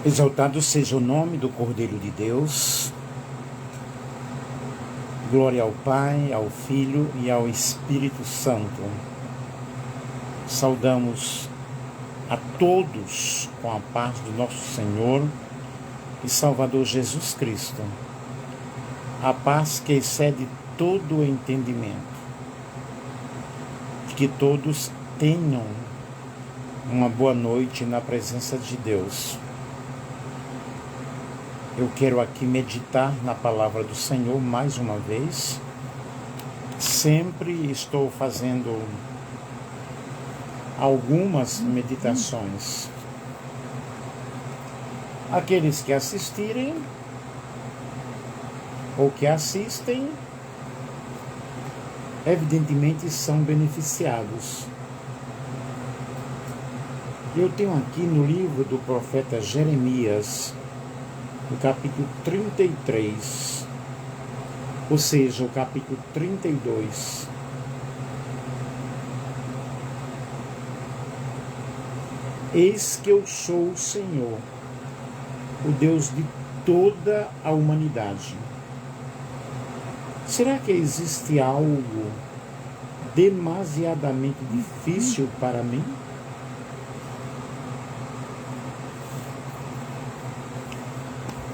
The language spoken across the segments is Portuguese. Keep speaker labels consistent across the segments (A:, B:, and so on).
A: Exaltado seja o nome do Cordeiro de Deus. Glória ao Pai, ao Filho e ao Espírito Santo. Saudamos a todos com a paz do nosso Senhor e Salvador Jesus Cristo. A paz que excede todo o entendimento. Que todos tenham uma boa noite na presença de Deus. Eu quero aqui meditar na palavra do Senhor mais uma vez. Sempre estou fazendo algumas meditações. Aqueles que assistirem ou que assistem, evidentemente são beneficiados. Eu tenho aqui no livro do profeta Jeremias, no capítulo 33, ou seja, o capítulo 32. Eis que eu sou o Senhor, o Deus de toda a humanidade. Será que existe algo demasiadamente difícil para mim?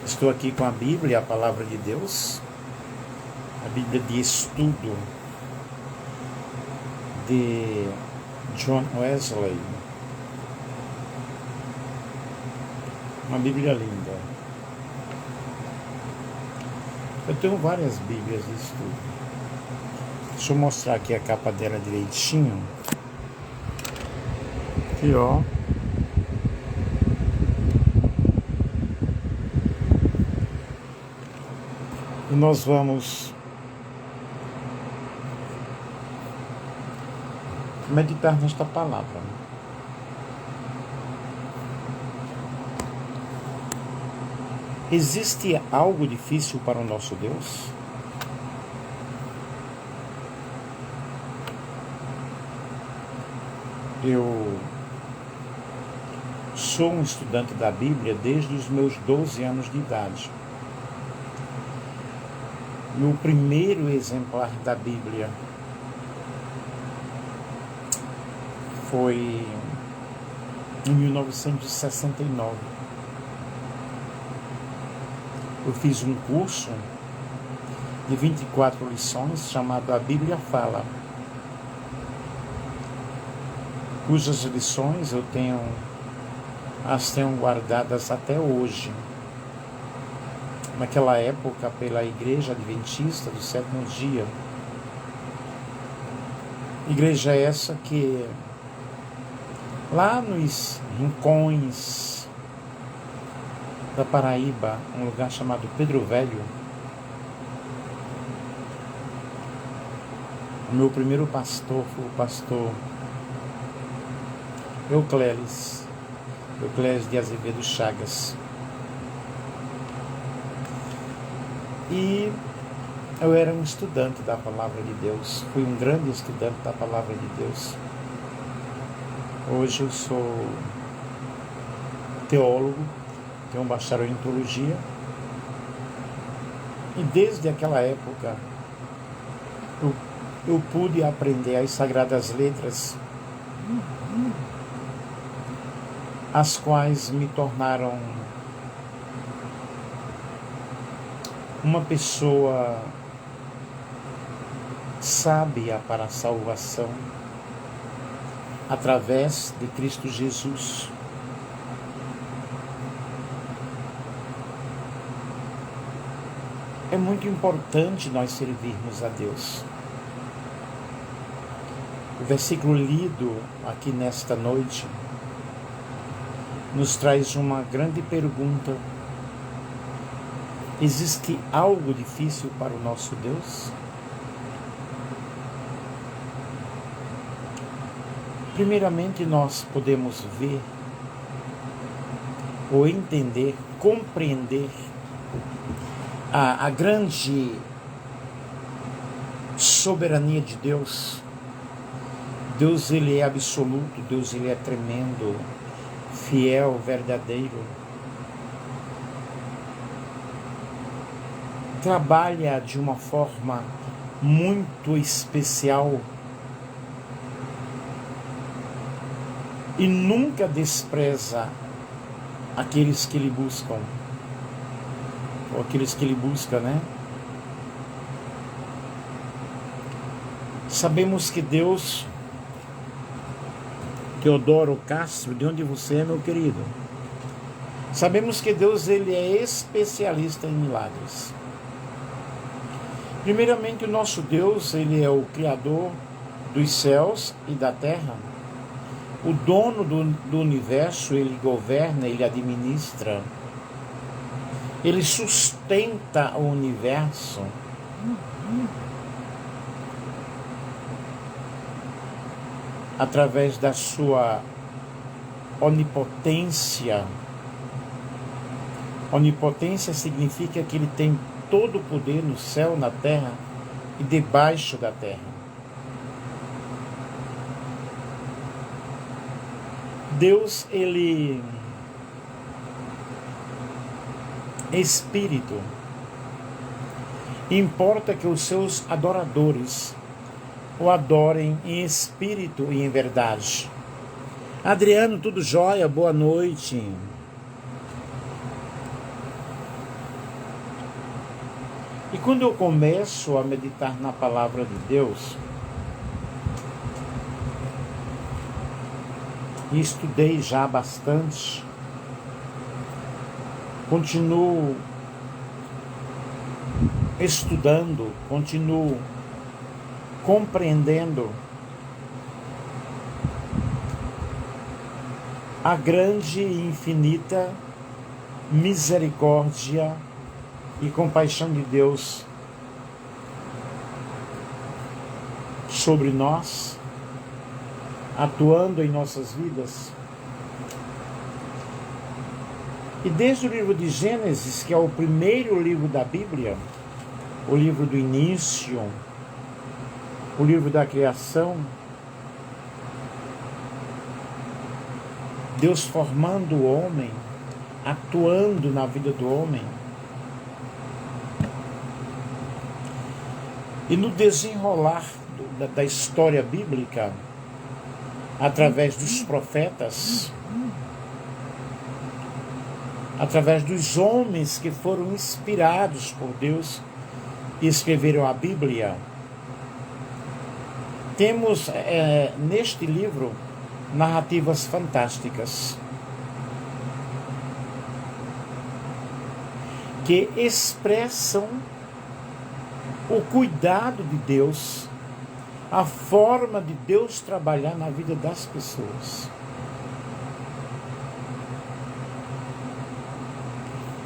A: Estou aqui com a Bíblia, a palavra de Deus, a Bíblia de estudo de John Wesley. Uma Bíblia linda. Eu tenho várias Bíblias de estudo. Deixa eu mostrar aqui a capa dela direitinho. Aqui, ó. E nós vamos meditar nesta palavra. Existe algo difícil para o nosso Deus? Eu sou um estudante da Bíblia desde os meus 12 anos de idade. Meu primeiro exemplar da Bíblia foi em 1969. Eu fiz um curso de 24 lições chamado A Bíblia Fala, cujas lições as tenho guardadas até hoje. Naquela época, pela Igreja Adventista do Sétimo Dia. Igreja essa que, lá nos rincões da Paraíba, um lugar chamado Pedro Velho, o meu primeiro pastor foi o pastor Euclélis de Azevedo Chagas. E eu era um estudante da Palavra de Deus, fui um grande estudante da Palavra de Deus. Hoje eu sou teólogo, tenho um bacharel em teologia, e desde aquela época eu pude aprender as Sagradas Letras, as quais me tornaram uma pessoa sábia para a salvação através de Cristo Jesus. É muito importante nós servirmos a Deus. O versículo lido aqui nesta noite nos traz uma grande pergunta. Existe algo difícil para o nosso Deus? Primeiramente, nós podemos ver ou entender, compreender a grande soberania de Deus. Deus, ele é absoluto, Deus, ele é tremendo, fiel, verdadeiro. trabalha de uma forma muito especial e nunca despreza aqueles que lhe buscam, ou aqueles que ele busca, né? Sabemos que Deus, Teodoro Castro, de onde você é, meu querido? Sabemos que Deus, ele é especialista em milagres. Primeiramente, o nosso Deus, ele é o Criador dos céus e da terra. O dono do universo, ele governa, ele administra. Ele sustenta o universo. Através da sua onipotência. Onipotência significa que ele tem todo o poder no céu, na terra e debaixo da terra. Deus, ele é espírito. Importa que os seus adoradores o adorem em espírito e em verdade. Adriano, tudo jóia? Boa noite. E quando eu começo a meditar na palavra de Deus, e estudei já bastante, continuo estudando, continuo compreendendo a grande e infinita misericórdia e compaixão de Deus sobre nós, atuando em nossas vidas. E desde o livro de Gênesis, que é o primeiro livro da Bíblia, o livro do início, o livro da criação, Deus formando o homem, atuando na vida do homem, e no desenrolar da história bíblica, através dos profetas, através dos homens que foram inspirados por Deus e escreveram a Bíblia, temos neste livro narrativas fantásticas que expressam o cuidado de Deus, a forma de Deus trabalhar na vida das pessoas.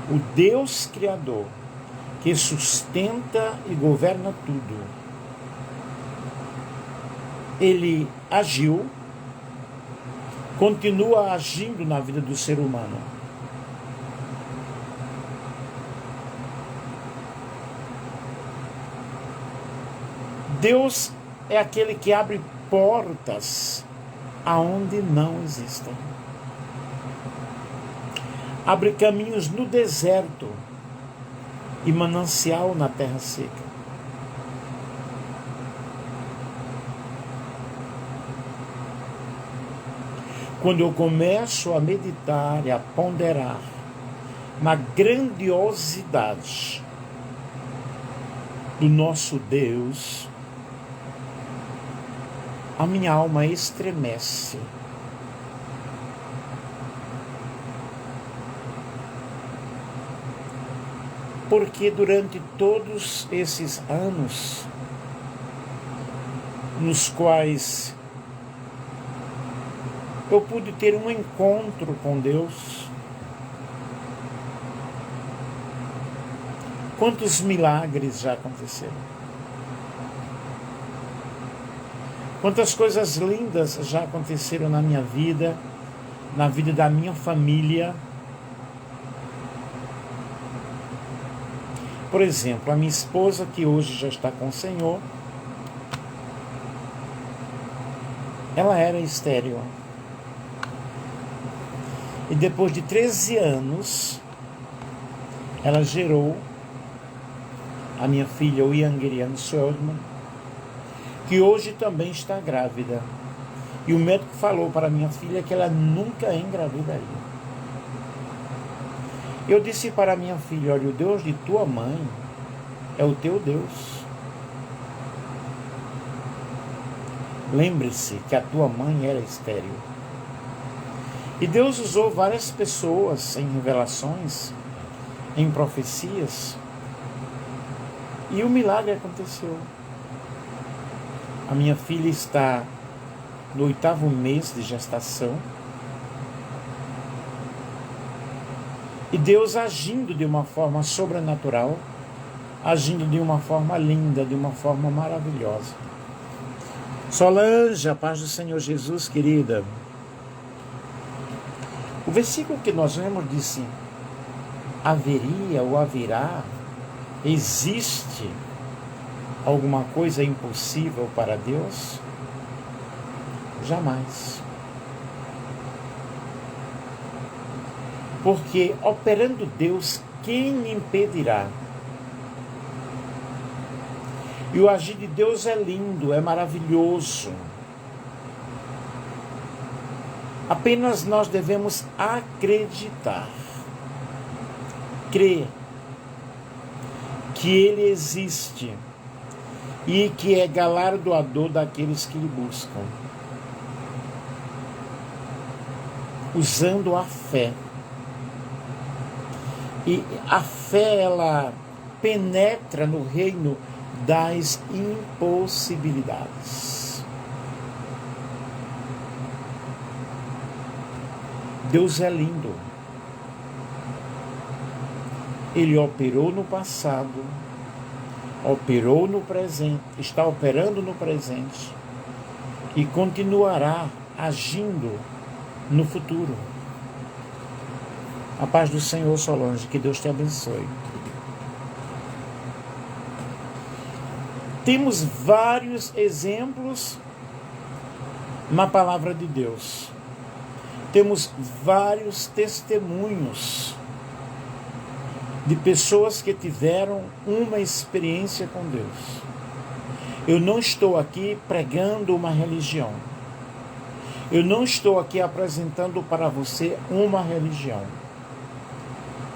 A: O Deus Criador, que sustenta e governa tudo, ele agiu, continua agindo na vida do ser humano. Deus é aquele que abre portas aonde não existem. Abre caminhos no deserto e manancial na terra seca. Quando eu começo a meditar e a ponderar na grandiosidade do nosso Deus, a minha alma estremece. Porque durante todos esses anos, nos quais eu pude ter um encontro com Deus, quantos milagres já aconteceram? Quantas coisas lindas já aconteceram na minha vida, na vida da minha família. Por exemplo, a minha esposa, que hoje já está com o Senhor, ela era estéril. E depois de 13 anos, ela gerou a minha filha Wiangeriane Seldman, que hoje também está grávida. E o médico falou para minha filha que ela nunca engravidaria. Eu disse para minha filha: olha, o Deus de tua mãe é o teu Deus. Lembre-se que a tua mãe era estéril. E Deus usou várias pessoas em revelações, em profecias, e o milagre aconteceu. A minha filha está no 8º mês de gestação. E Deus agindo de uma forma sobrenatural, agindo de uma forma linda, de uma forma maravilhosa. Solange, a paz do Senhor Jesus, querida. O versículo que nós lemos disse: haveria ou haverá, existe alguma coisa impossível para Deus? Jamais. Porque operando Deus, quem impedirá? E o agir de Deus é lindo, é maravilhoso. Apenas nós devemos acreditar, crer que Ele existe e que é galardoador daqueles que lhe buscam, usando a fé. E a fé, ela penetra no reino das impossibilidades. Deus é lindo. Ele operou no passado, operou no presente, está operando no presente e continuará agindo no futuro. A paz do Senhor, Solange, que Deus te abençoe. Temos vários exemplos na palavra de Deus. Temos vários testemunhos de pessoas que tiveram uma experiência com Deus. Eu não estou aqui pregando uma religião. Eu não estou aqui apresentando para você uma religião.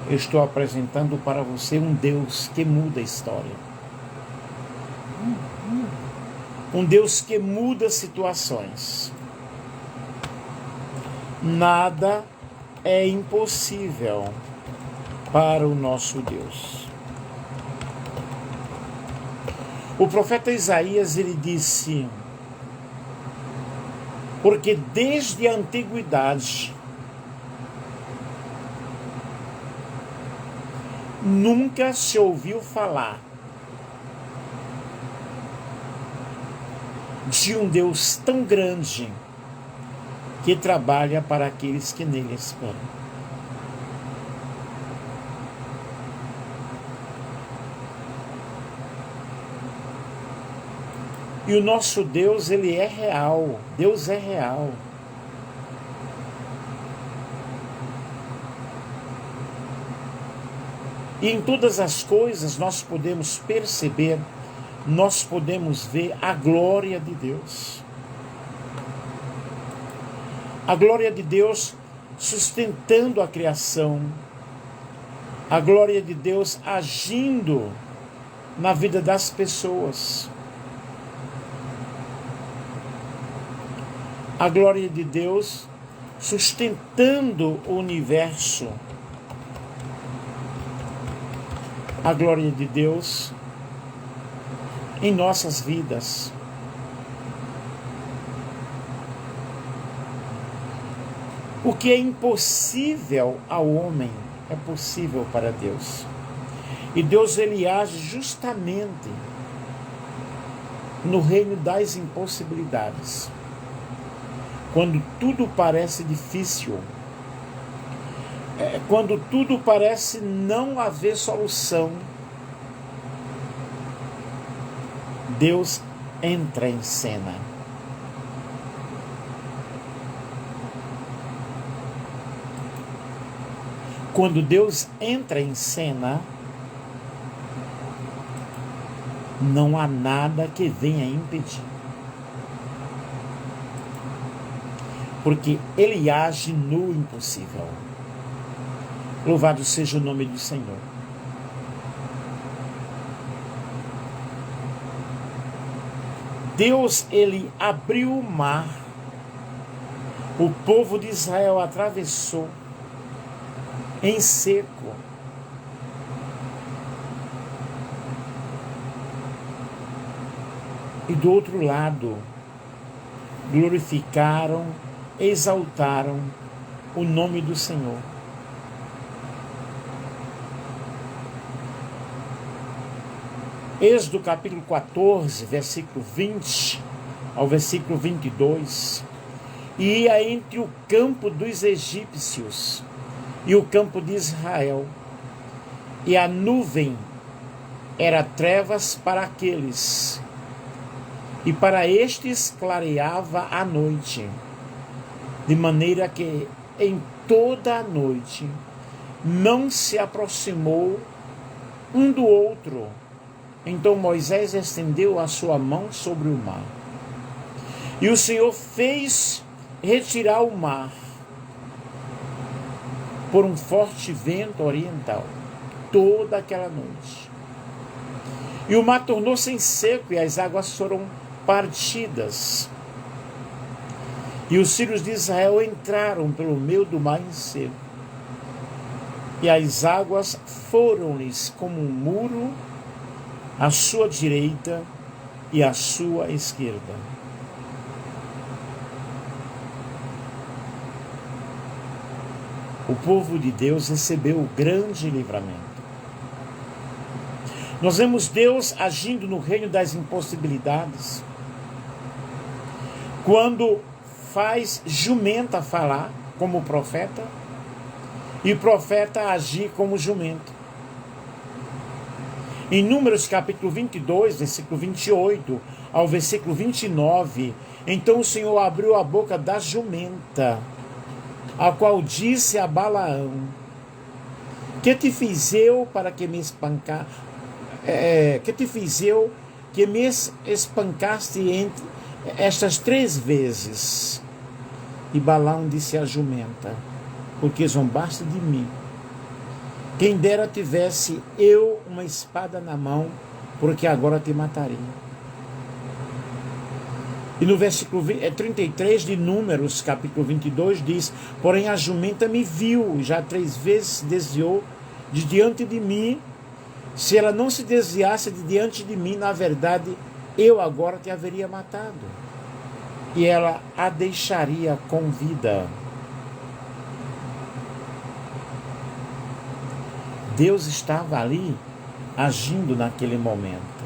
A: Eu estou apresentando para você um Deus que muda a história. Um Deus que muda situações. Nada é impossível para o nosso Deus. O profeta Isaías, ele disse: porque desde a antiguidade nunca se ouviu falar de um Deus tão grande que trabalha para aqueles que nele esperam. E o nosso Deus, ele é real. Deus é real. E em todas as coisas nós podemos perceber, nós podemos ver a glória de Deus. A glória de Deus sustentando a criação. A glória de Deus agindo na vida das pessoas. A glória de Deus sustentando o universo. A glória de Deus em nossas vidas. O que é impossível ao homem é possível para Deus. E Deus, ele age justamente no reino das impossibilidades. Quando tudo parece difícil, quando tudo parece não haver solução, Deus entra em cena. Quando Deus entra em cena, não há nada que venha impedir. Porque Ele age no impossível. Louvado seja o nome do Senhor. Deus, Ele abriu o mar. O povo de Israel atravessou em seco. E do outro lado, glorificaram, exaltaram o nome do Senhor. Êxodo capítulo 14, versículo 20 ao versículo 22. E ia entre o campo dos egípcios e o campo de Israel, e a nuvem era trevas para aqueles, e para estes clareava a noite, de maneira que em toda a noite não se aproximou um do outro. Então Moisés estendeu a sua mão sobre o mar, e o Senhor fez retirar o mar por um forte vento oriental toda aquela noite. E o mar tornou-se em seco e as águas foram partidas. E os filhos de Israel entraram pelo meio do mar em seco. E as águas foram-lhes como um muro à sua direita e à sua esquerda. O povo de Deus recebeu o grande livramento. Nós vemos Deus agindo no reino das impossibilidades. Quando faz jumenta falar como profeta e profeta agir como jumento. Em Números capítulo 22, versículo 28 ao versículo 29, então o Senhor abriu a boca da jumenta, a qual disse a Balaão: que te fiz eu para que me espancar? Que te fiz eu que me espancaste entre estas 3 vezes? E Balaão disse à jumenta: porque zombaste de mim. Quem dera tivesse eu uma espada na mão, porque agora te matarei. E no versículo 33 de Números, capítulo 22, diz: porém a jumenta me viu, já 3 vezes se desviou de diante de mim. Se ela não se desviasse de diante de mim, na verdade, eu agora te haveria matado. E ela a deixaria com vida. Deus estava ali, agindo naquele momento.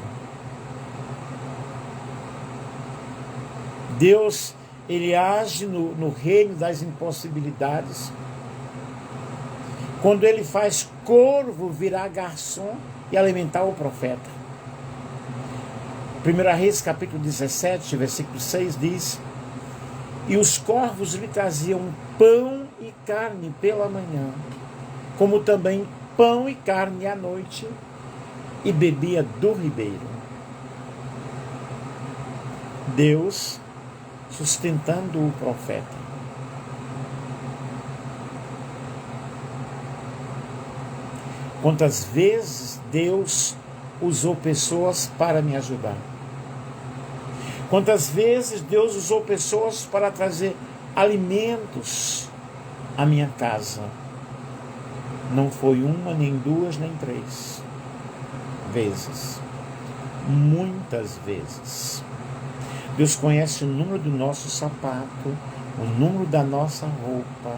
A: Deus, Ele age no reino das impossibilidades. Quando Ele faz corvo virar garçom e alimentar o profeta. 1 Reis capítulo 17, versículo 6 diz: e os corvos lhe traziam pão e carne pela manhã, como também pão e carne à noite, e bebia do ribeiro. Deus sustentando o profeta. Quantas vezes Deus usou pessoas para me ajudar? Quantas vezes Deus usou pessoas para trazer alimentos à minha casa? Não foi 1, nem 2, nem 3 vezes. Muitas vezes. Deus conhece o número do nosso sapato, o número da nossa roupa.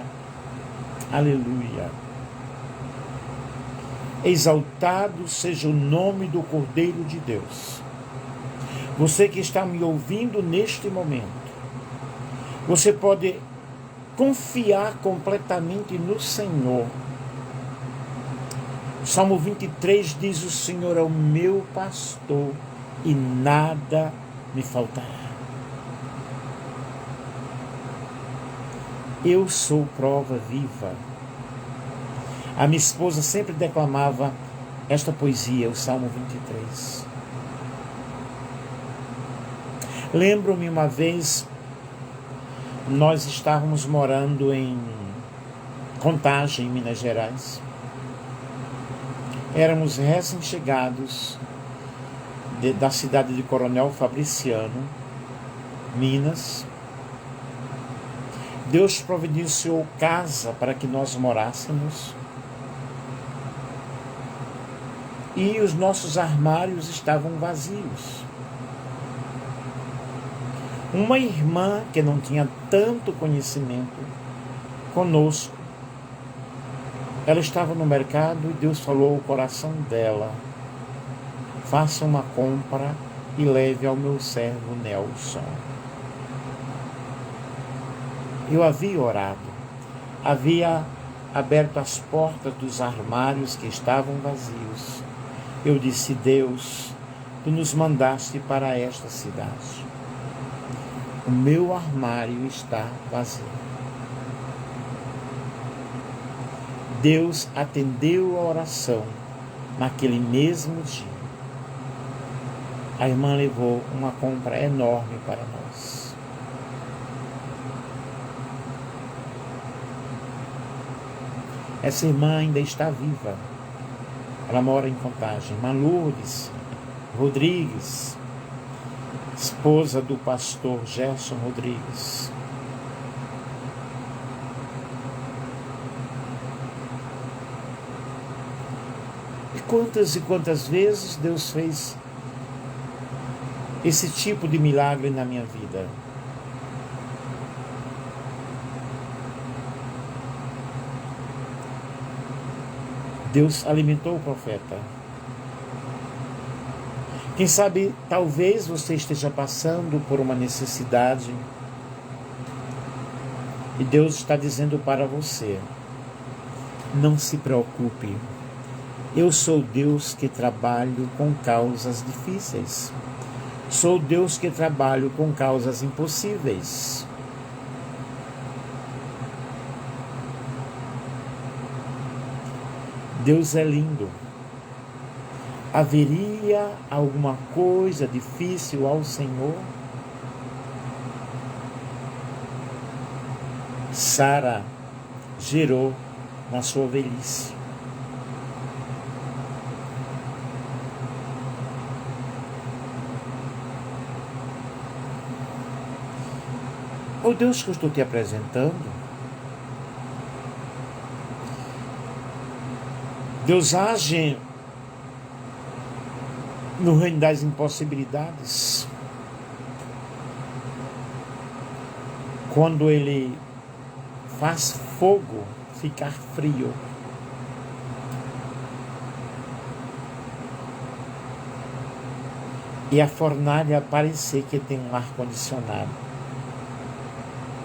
A: Aleluia. Exaltado seja o nome do Cordeiro de Deus. Você que está me ouvindo neste momento, você pode confiar completamente no Senhor. Salmo 23 diz: o Senhor é o meu pastor e nada me faltará. Eu sou prova viva. A minha esposa sempre declamava esta poesia, o Salmo 23. Lembro-me uma vez, nós estávamos morando em Contagem, em Minas Gerais. Éramos recém-chegados da cidade de Coronel Fabriciano, Minas. Deus providenciou casa para que nós morássemos. E os nossos armários estavam vazios. Uma irmã que não tinha tanto conhecimento conosco, ela estava no mercado e Deus falou ao coração dela: faça uma compra e leve ao meu servo Nelson. Eu havia orado, havia aberto as portas dos armários que estavam vazios. Eu disse: Deus, tu nos mandaste para esta cidade. O meu armário está vazio. Deus atendeu a oração naquele mesmo dia. A irmã levou uma compra enorme para nós. Essa irmã ainda está viva. Ela mora em Contagem. Lourdes Rodrigues, esposa do pastor Gerson Rodrigues. E quantas vezes Deus fez esse tipo de milagre na minha vida. Deus alimentou o profeta. Quem sabe, talvez você esteja passando por uma necessidade e Deus está dizendo para você: não se preocupe, eu sou Deus que trabalho com causas difíceis. Sou Deus que trabalho com causas impossíveis. Deus é lindo. Haveria alguma coisa difícil ao Senhor? Sara gerou na sua velhice. O Deus que eu estou te apresentando, Deus age no reino das impossibilidades. Quando Ele faz fogo ficar frio. E a fornalha parecer que tem um ar-condicionado.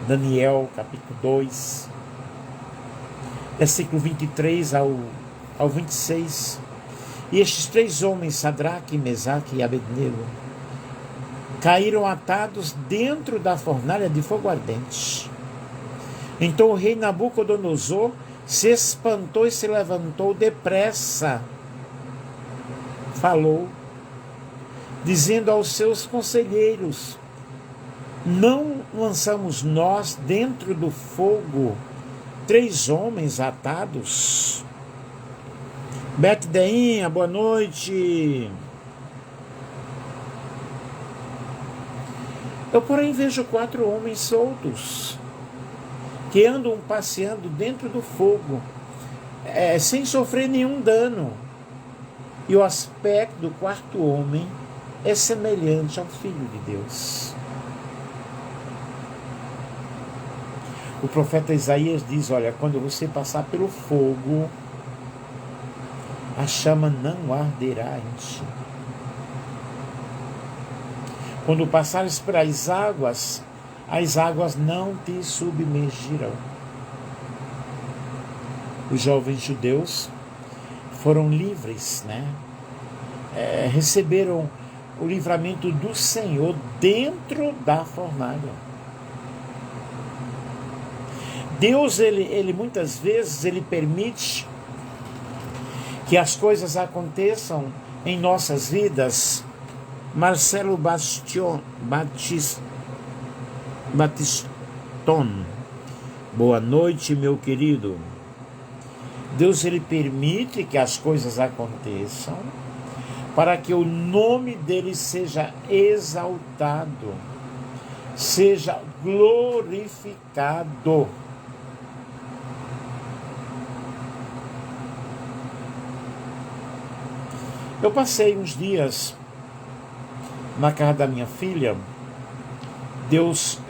A: Daniel, capítulo 2, versículo 23 ao 26. E estes 3 homens, Sadraque, Mesaque e Abednego, caíram atados dentro da fornalha de fogo ardente. Então o rei Nabucodonosor se espantou e se levantou depressa. Falou, dizendo aos seus conselheiros: não lançamos nós dentro do fogo 3 homens atados? Bete Deinha, boa noite. Eu, porém, vejo 4 homens soltos, que andam passeando dentro do fogo, sem sofrer nenhum dano. E o aspecto do 4º homem é semelhante ao Filho de Deus. O profeta Isaías diz: olha, quando você passar pelo fogo, a chama não arderá em ti. Quando passares pelas águas, as águas não te submergirão. Os jovens judeus foram livres, receberam o livramento do Senhor dentro da fornalha. Deus, ele muitas vezes, ele permite que as coisas aconteçam em nossas vidas, Marcelo Batiston. Boa noite, meu querido. Deus, ele permite que as coisas aconteçam para que o nome dele seja exaltado, seja glorificado. Eu passei uns dias na casa da minha filha, Deus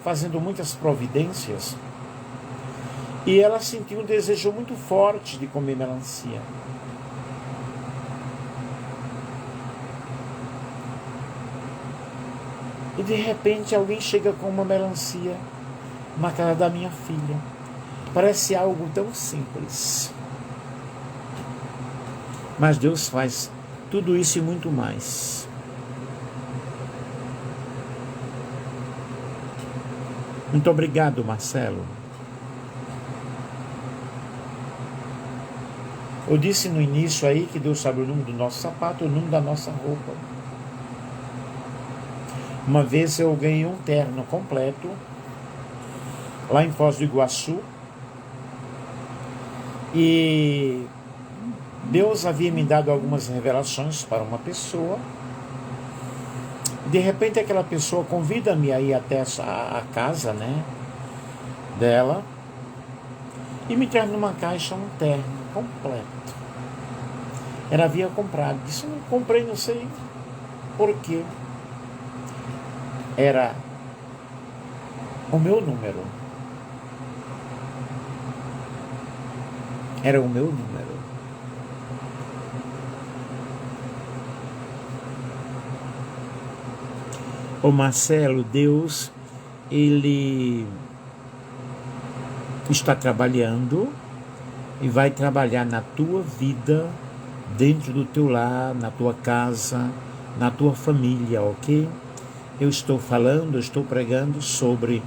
A: fazendo muitas providências, e ela sentiu um desejo muito forte de comer melancia. E de repente alguém chega com uma melancia na casa da minha filha. Parece algo tão simples. Mas Deus faz tudo isso e muito mais. Muito obrigado, Marcelo. Eu disse no início aí que Deus sabe o número do nosso sapato, o número da nossa roupa. Uma vez eu ganhei um terno completo lá em Foz do Iguaçu, e Deus havia me dado algumas revelações para uma pessoa. De repente aquela pessoa convida-me a ir até a casa, né, dela, e me traz numa caixa um terno completo. Ela havia comprado. Disse, não comprei, não sei por quê. Era o meu número. Era o meu número. O Marcelo, Deus, ele está trabalhando e vai trabalhar na tua vida, dentro do teu lar, na tua casa, na tua família, ok? Eu estou falando, eu estou pregando sobre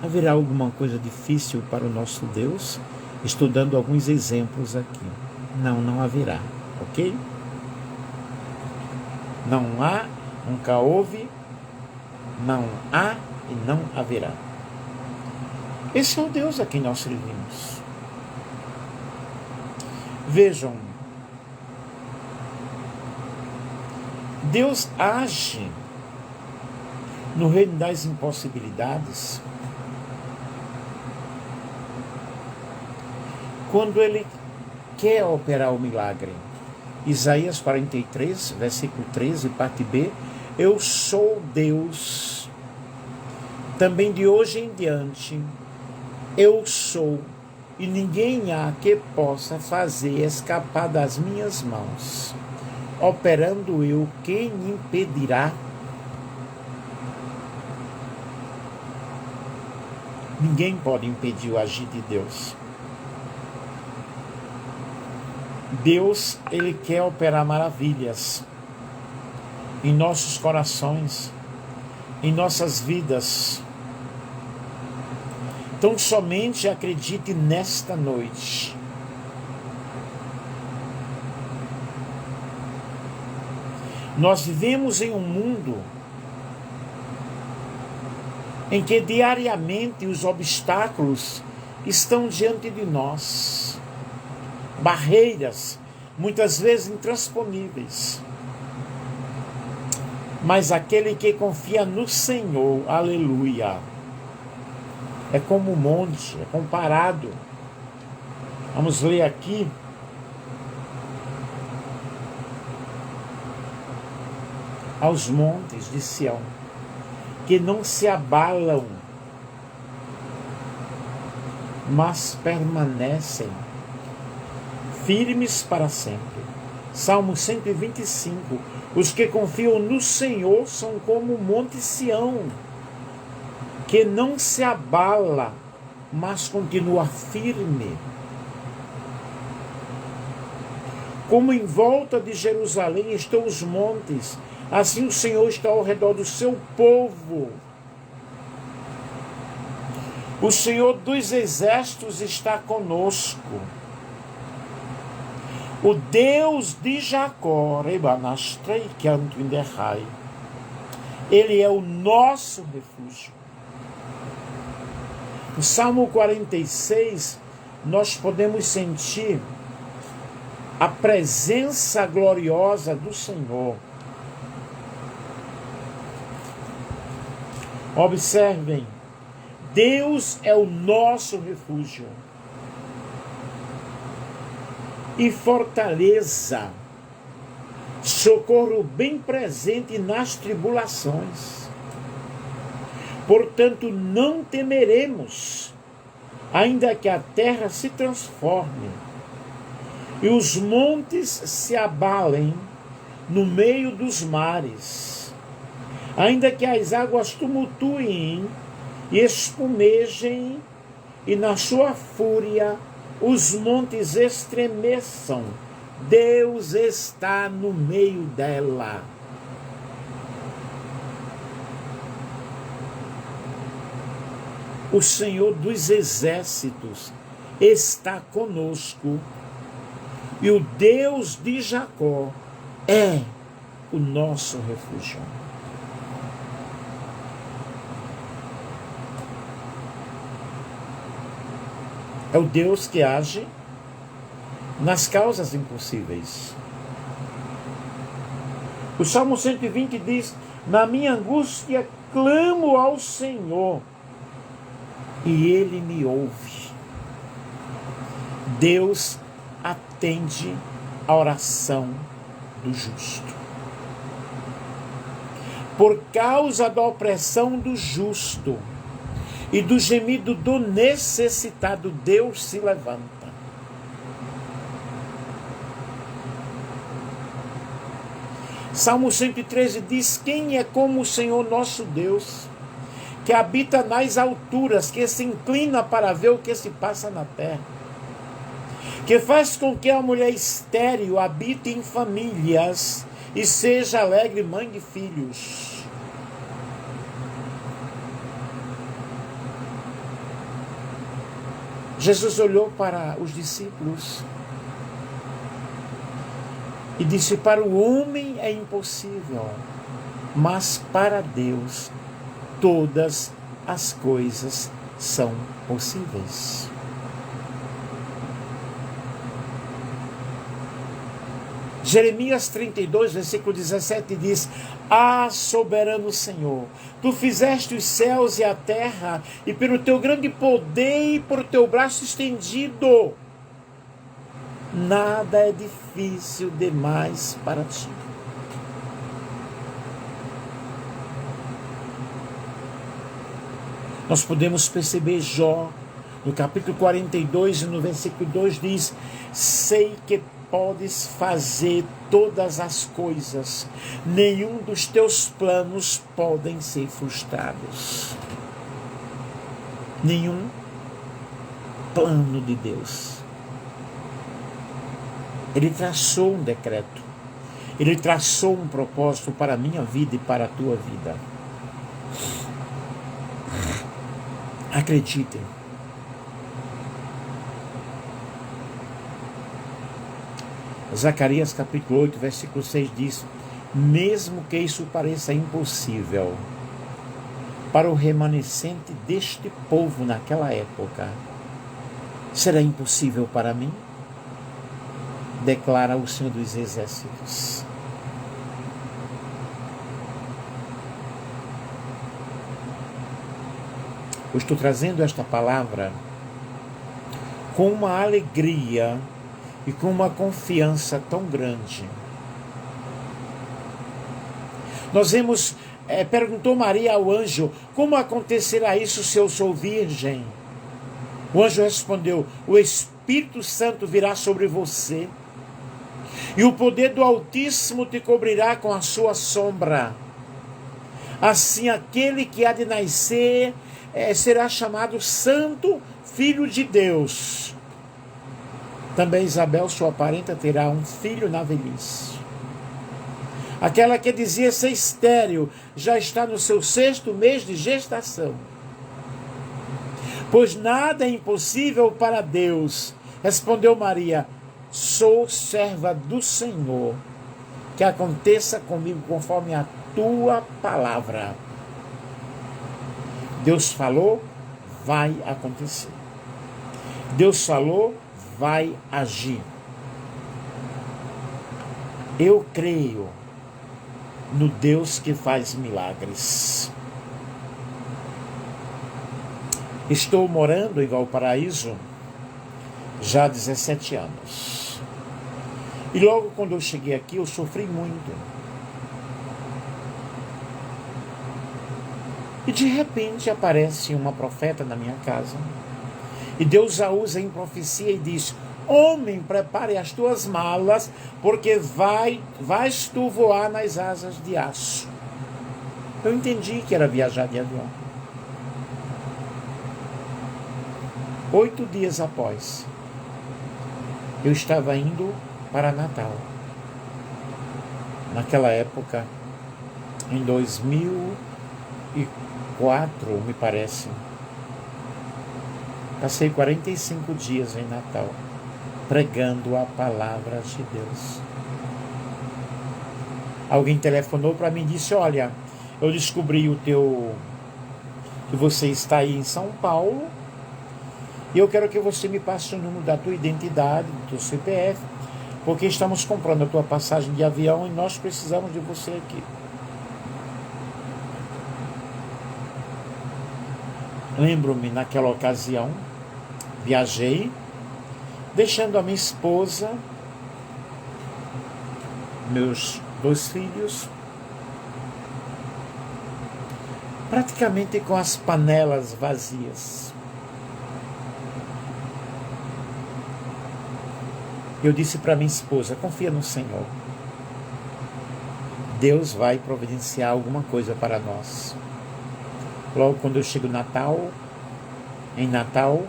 A: haverá alguma coisa difícil para o nosso Deus? Estou dando alguns exemplos aqui. Não haverá, ok? Não há, nunca houve, não há e não haverá. Esse é o Deus a quem nós servimos. Vejam, Deus age no reino das impossibilidades quando Ele quer operar o milagre. Isaías 43, versículo 13, parte B. Eu sou Deus, também de hoje em diante, eu sou, e ninguém há que possa fazer escapar das minhas mãos. Operando eu, quem impedirá? Ninguém pode impedir o agir de Deus. Deus, Ele quer operar maravilhas em nossos corações, em nossas vidas. Então somente acredite nesta noite. Nós vivemos em um mundo em que diariamente os obstáculos estão diante de nós. Barreiras, muitas vezes intransponíveis. Mas aquele que confia no Senhor, aleluia, é como um monte, é comparado. Vamos ler aqui. Aos montes de Sião, que não se abalam, mas permanecem firmes para sempre. Salmo 125. Os que confiam no Senhor são como o monte Sião, que não se abala, mas continua firme. Como em volta de Jerusalém estão os montes, assim o Senhor está ao redor do seu povo. O Senhor dos exércitos está conosco. O Deus de Jacó, Ele é o nosso refúgio. No Salmo 46, nós podemos sentir a presença gloriosa do Senhor. Observem, Deus é o nosso refúgio e fortaleza, socorro bem presente nas tribulações. Portanto, não temeremos, ainda que a terra se transforme e os montes se abalem no meio dos mares, ainda que as águas tumultuem e espumejem, e na sua fúria os montes estremeçam. Deus está no meio dela. O Senhor dos exércitos está conosco, e o Deus de Jacó é o nosso refúgio. É o Deus que age nas causas impossíveis. O Salmo 120 diz: na minha angústia clamo ao Senhor, e Ele me ouve. Deus atende a oração do justo. Por causa da opressão do justo e do gemido do necessitado, Deus se levanta. Salmo 113 diz: quem é como o Senhor nosso Deus, que habita nas alturas, que se inclina para ver o que se passa na terra, que faz com que a mulher estéril habite em famílias e seja alegre mãe de filhos. Jesus olhou para os discípulos e disse: para o homem é impossível, mas para Deus todas as coisas são possíveis. Jeremias 32, versículo 17 diz: ah, soberano Senhor, tu fizeste os céus e a terra, e pelo teu grande poder e por teu braço estendido, nada é difícil demais para ti. Nós podemos perceber Jó, no capítulo 42 e no versículo 2 diz: sei que podes fazer todas as coisas, nenhum dos teus planos podem ser frustrados. Nenhum plano de Deus. Ele traçou um decreto, Ele traçou um propósito para a minha vida e para a tua vida. Acreditem. Zacarias capítulo 8, versículo 6 diz: mesmo que isso pareça impossível para o remanescente deste povo naquela época, será impossível para mim? Declara o Senhor dos Exércitos. Eu estou trazendo esta palavra com uma alegria e com uma confiança tão grande. Nós vemos, perguntou Maria ao anjo: como acontecerá isso se eu sou virgem? O anjo respondeu: o Espírito Santo virá sobre você, e o poder do Altíssimo te cobrirá com a sua sombra. Assim, aquele que há de nascer será chamado Santo Filho de Deus. Também Isabel, sua parenta, terá um filho na velhice. Aquela que dizia ser estéril já está no seu 6º mês de gestação. Pois nada é impossível para Deus. Respondeu Maria: sou serva do Senhor, que aconteça comigo conforme a tua palavra. Deus falou, vai acontecer. Deus falou, vai agir. Eu creio no Deus que faz milagres. Estou morando em Valparaíso já há 17 anos. E logo quando eu cheguei aqui, eu sofri muito. E de repente aparece uma profeta na minha casa. E Deus a usa em profecia e diz: homem, prepare as tuas malas, porque vais tu voar nas asas de aço. Eu entendi que era viajar de avião. 8 dias após, eu estava indo para Natal. Naquela época, em 2004, me parece, passei 45 dias em Natal, pregando a palavra de Deus. Alguém telefonou para mim e disse: olha, eu descobri que você está aí em São Paulo, e eu quero que você me passe o número da tua identidade, do teu CPF, porque estamos comprando a tua passagem de avião e nós precisamos de você aqui. Lembro-me, naquela ocasião, viajei, deixando a minha esposa, meus 2 filhos, praticamente com as panelas vazias. Eu disse para minha esposa: confia no Senhor. Deus vai providenciar alguma coisa para nós. Logo quando eu chego em Natal,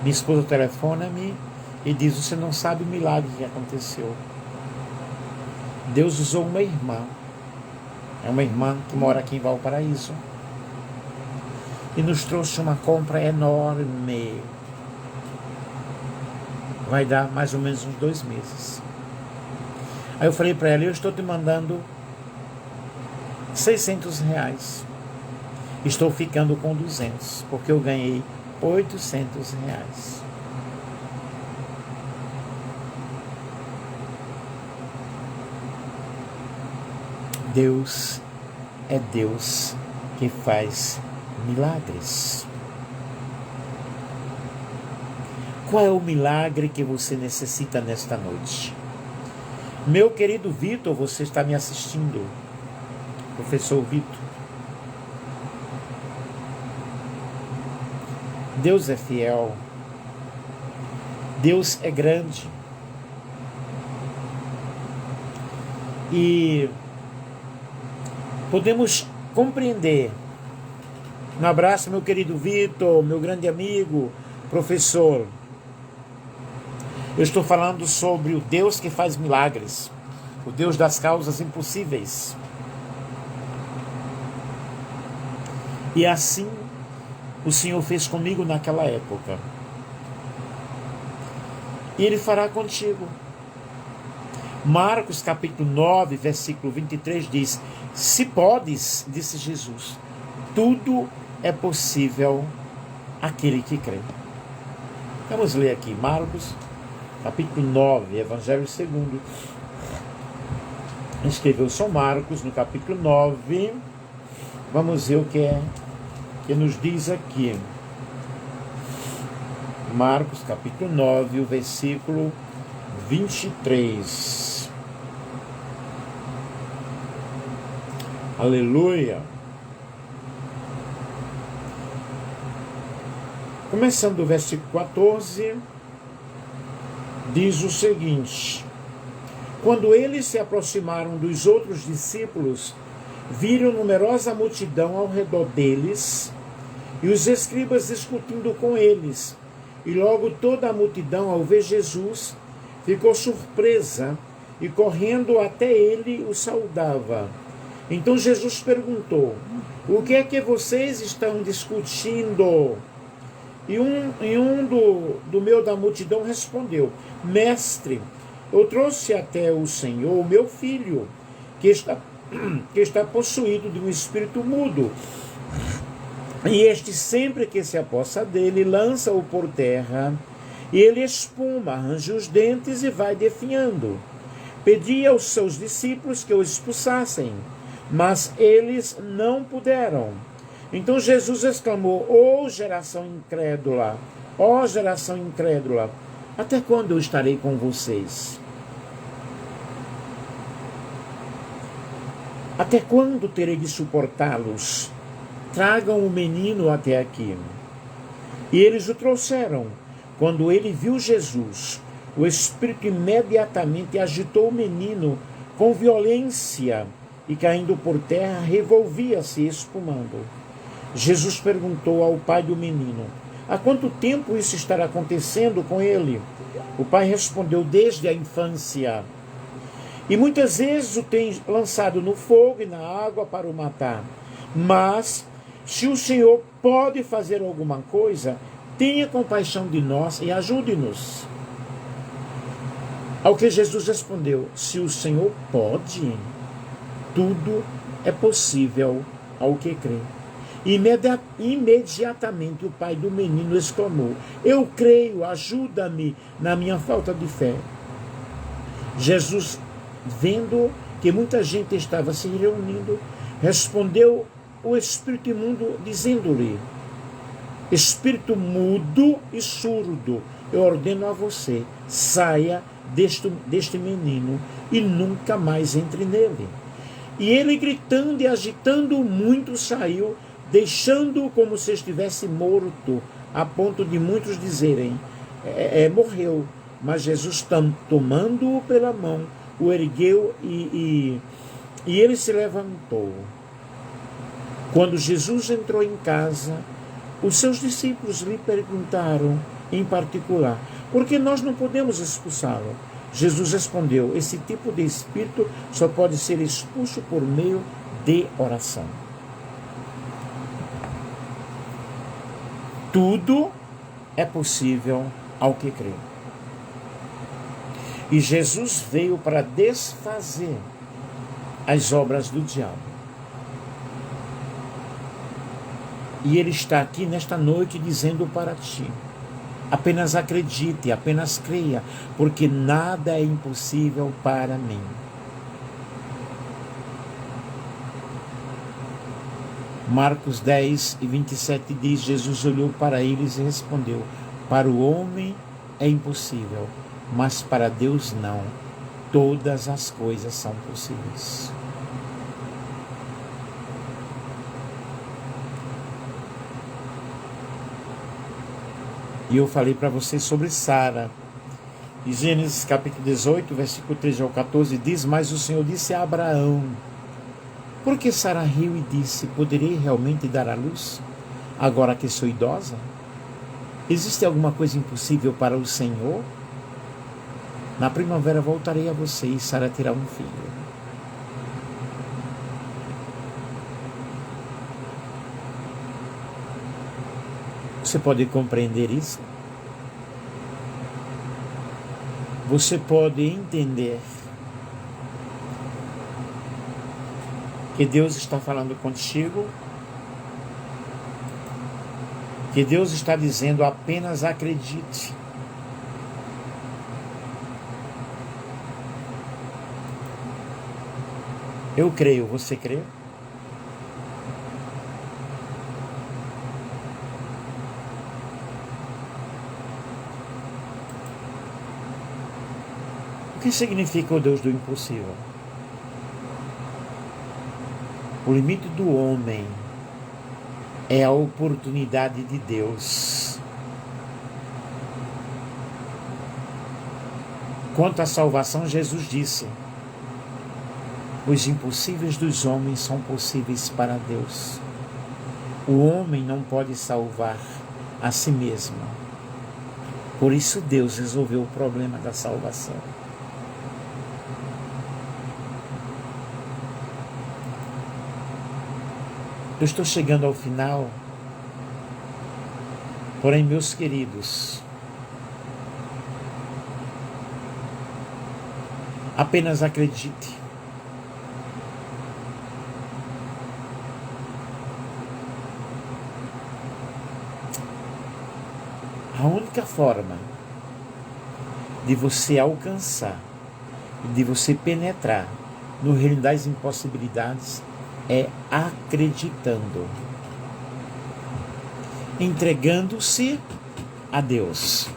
A: minha esposa telefona-me e diz: você não sabe o milagre que aconteceu. Deus usou uma irmã. É uma irmã que mora aqui em Valparaíso. E nos trouxe uma compra enorme. Vai dar mais ou menos uns 2 meses. Aí eu falei para ela: eu estou te mandando R$600. Estou ficando com 200, porque eu ganhei R$800. Deus é Deus que faz milagres. Qual é o milagre que você necessita nesta noite? Meu querido Vitor, você está me assistindo? Professor Vitor. Deus é fiel. Deus é grande. E podemos compreender. Um abraço, meu querido Vitor, meu grande amigo, professor. Eu estou falando sobre o Deus que faz milagres, o Deus das causas impossíveis. E assim o Senhor fez comigo naquela época. E Ele fará contigo. Marcos capítulo 9, versículo 23 diz: se podes, disse Jesus, tudo é possível àquele que crê. Vamos ler aqui, Marcos capítulo 9, Evangelho segundo. Escreveu São Marcos no capítulo 9. Vamos ver o que nos diz aqui. Marcos capítulo 9, o versículo 23. Aleluia. Começando do versículo 14, diz o seguinte: quando eles se aproximaram dos outros discípulos, viram numerosa multidão ao redor deles e os escribas discutindo com eles. E logo toda a multidão, ao ver Jesus, ficou surpresa e, correndo até ele, o saudava. Então Jesus perguntou: o que é que vocês estão discutindo? E um da multidão respondeu: Mestre, eu trouxe até o Senhor o meu filho, que está possuído de um espírito mudo. E este, sempre que se apossa dele, lança-o por terra, e ele espuma, arranja os dentes e vai definhando. Pedi aos seus discípulos que o expulsassem, mas eles não puderam. Então Jesus exclamou: ó geração incrédula, até quando eu estarei com vocês? Até quando terei de suportá-los? Tragam o menino até aqui. E eles o trouxeram. Quando ele viu Jesus, o espírito imediatamente agitou o menino com violência e, caindo por terra, revolvia-se espumando. Jesus perguntou ao pai do menino: há quanto tempo isso estará acontecendo com ele? O pai respondeu: desde a infância. E muitas vezes o tem lançado no fogo e na água para o matar. Mas, se o Senhor pode fazer alguma coisa, tenha compaixão de nós e ajude-nos. Ao que Jesus respondeu: se o Senhor pode, tudo é possível ao que crê. Imediatamente o pai do menino exclamou: eu creio, ajuda-me na minha falta de fé. Jesus, vendo que muita gente estava se reunindo, respondeu o espírito imundo, dizendo-lhe: espírito mudo e surdo, eu ordeno a você, saia deste menino e nunca mais entre nele. E ele, gritando e agitando muito, saiu, deixando-o como se estivesse morto, a ponto de muitos dizerem: morreu. Mas Jesus, tomando-o pela mão, o ergueu e ele se levantou. Quando Jesus entrou em casa, os seus discípulos lhe perguntaram em particular: por que nós não podemos expulsá-lo? Jesus respondeu: esse tipo de espírito só pode ser expulso por meio de oração. Tudo é possível ao que crê. E Jesus veio para desfazer as obras do diabo. E Ele está aqui nesta noite dizendo para ti: apenas acredite, apenas creia, porque nada é impossível para mim. Marcos 10 e 27 diz: Jesus olhou para eles e respondeu: para o homem é impossível, mas para Deus não. Todas as coisas são possíveis. E eu falei para vocês sobre Sara. Em Gênesis capítulo 18, versículo 13 ao 14, diz: mas o Senhor disse a Abraão: por que Sara riu e disse: poderei realmente dar à luz, agora que sou idosa? Existe alguma coisa impossível para o Senhor? Na primavera voltarei a você e Sara terá um filho. Você pode compreender isso? Você pode entender que Deus está falando contigo, que Deus está dizendo: apenas acredite. Eu creio, você crê? O que significa o Deus do impossível? O limite do homem é a oportunidade de Deus. Quanto à salvação, Jesus disse: os impossíveis dos homens são possíveis para Deus. O homem não pode salvar a si mesmo. Por isso Deus resolveu o problema da salvação. Eu estou chegando ao final Porém, meus queridos, apenas acredite. A única forma de você alcançar e de você penetrar no reino das impossibilidades é acreditando, entregando-se a Deus.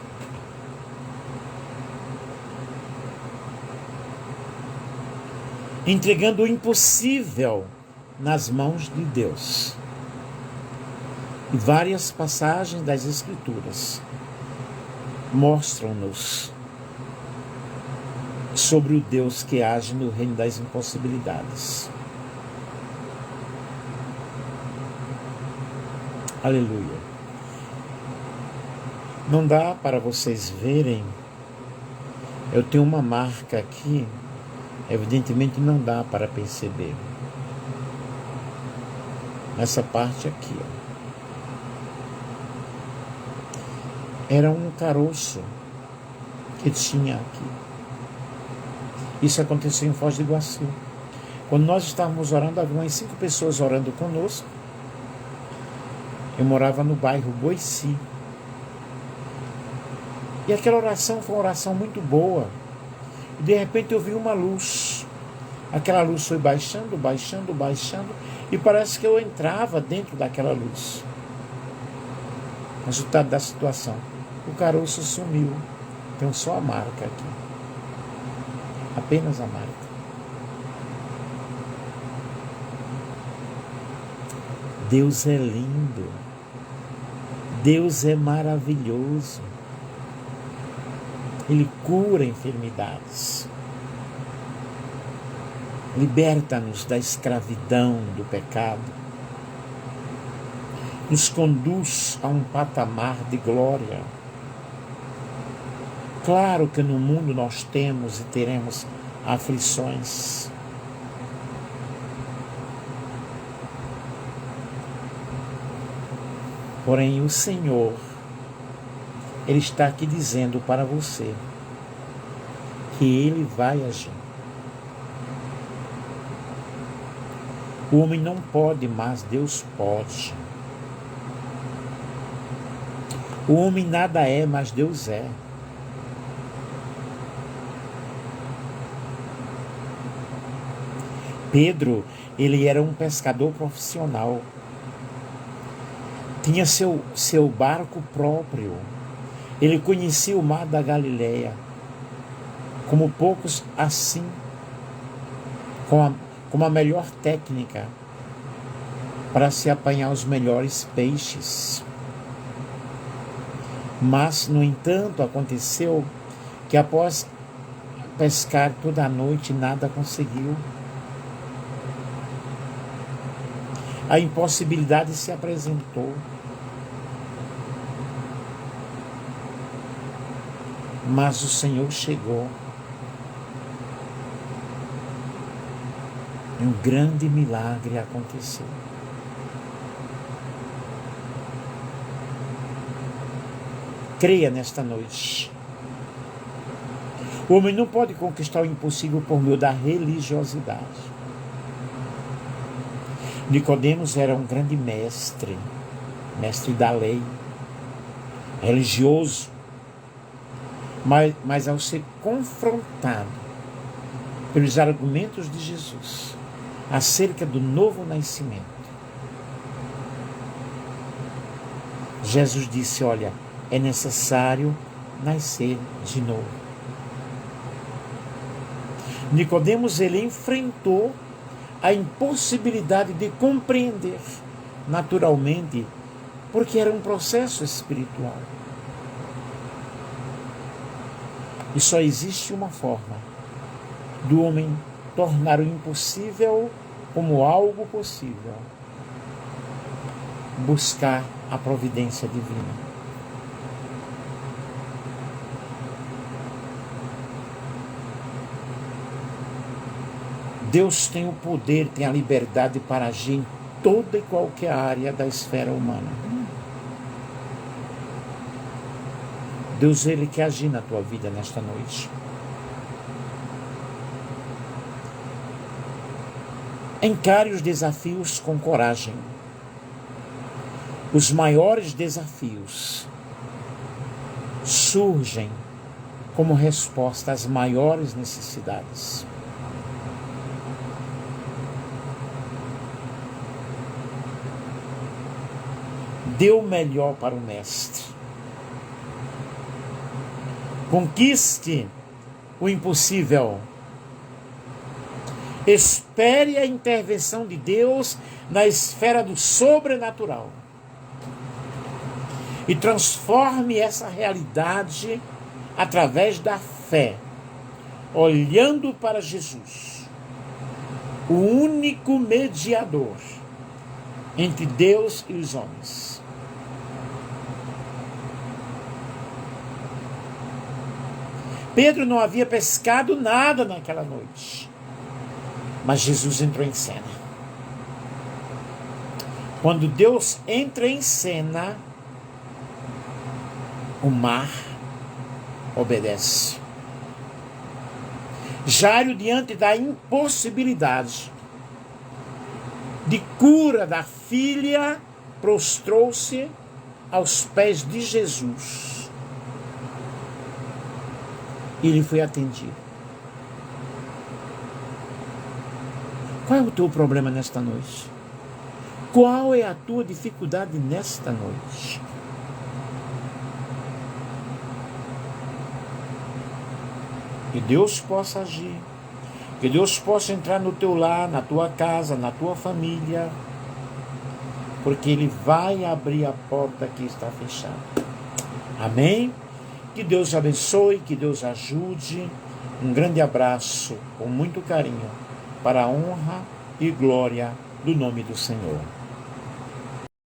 A: Entregando o impossível nas mãos de Deus. E várias passagens das Escrituras mostram-nos sobre o Deus que age no reino das impossibilidades. Aleluia. Não dá para vocês verem, eu tenho uma marca aqui, evidentemente não dá para perceber. Nessa parte aqui, ó. Era um caroço que tinha aqui. Isso aconteceu em Foz do Iguaçu. Quando nós estávamos orando, havia umas 5 pessoas orando conosco. Eu morava no bairro Boici. E aquela oração foi uma oração muito boa. E de repente eu vi uma luz. Aquela luz foi baixando, baixando, baixando. E parece que eu entrava dentro daquela luz. Resultado da situação. O caroço sumiu. Tem só a marca aqui. Apenas a marca. Deus é lindo. Deus é maravilhoso. Ele cura enfermidades. Liberta-nos da escravidão do pecado. Nos conduz a um patamar de glória. Claro que no mundo nós temos e teremos aflições. Porém, o Senhor, Ele está aqui dizendo para você que Ele vai agir. O homem não pode, mas Deus pode. O homem nada é, mas Deus é. Pedro, ele era um pescador profissional. Tinha seu barco próprio. Ele conhecia o mar da Galileia. Como poucos, assim, com a melhor técnica para se apanhar os melhores peixes. Mas, no entanto, aconteceu que após pescar toda a noite, nada conseguiu. A impossibilidade se apresentou. Mas o Senhor chegou. E um grande milagre aconteceu. Creia nesta noite. O homem não pode conquistar o impossível por meio da religiosidade. Nicodemos era um grande mestre da lei, religioso, mas ao ser confrontado pelos argumentos de Jesus acerca do novo nascimento, Jesus disse: olha, é necessário nascer de novo. Nicodemos, ele enfrentou a impossibilidade de compreender naturalmente, porque era um processo espiritual. E só existe uma forma do homem tornar o impossível como algo possível: buscar a providência divina. Deus tem o poder, tem a liberdade para agir em toda e qualquer área da esfera humana. Deus, Ele quer agir na tua vida nesta noite. Encare os desafios com coragem. Os maiores desafios surgem como resposta às maiores necessidades. Dê o melhor para o Mestre. Conquiste o impossível. Espere a intervenção de Deus na esfera do sobrenatural. E transforme essa realidade através da fé, olhando para Jesus, o único mediador entre Deus e os homens. Pedro não havia pescado nada naquela noite, mas Jesus entrou em cena. Quando Deus entra em cena, o mar obedece. Jairo, diante da impossibilidade de cura da filha, prostrou-se aos pés de Jesus. E ele foi atendido. Qual é o teu problema nesta noite? Qual é a tua dificuldade nesta noite? Que Deus possa agir. Que Deus possa entrar no teu lar, na tua casa, na tua família. Porque Ele vai abrir a porta que está fechada. Amém? Que Deus abençoe, que Deus ajude. Um grande abraço, com muito carinho, para a honra e glória do nome do Senhor.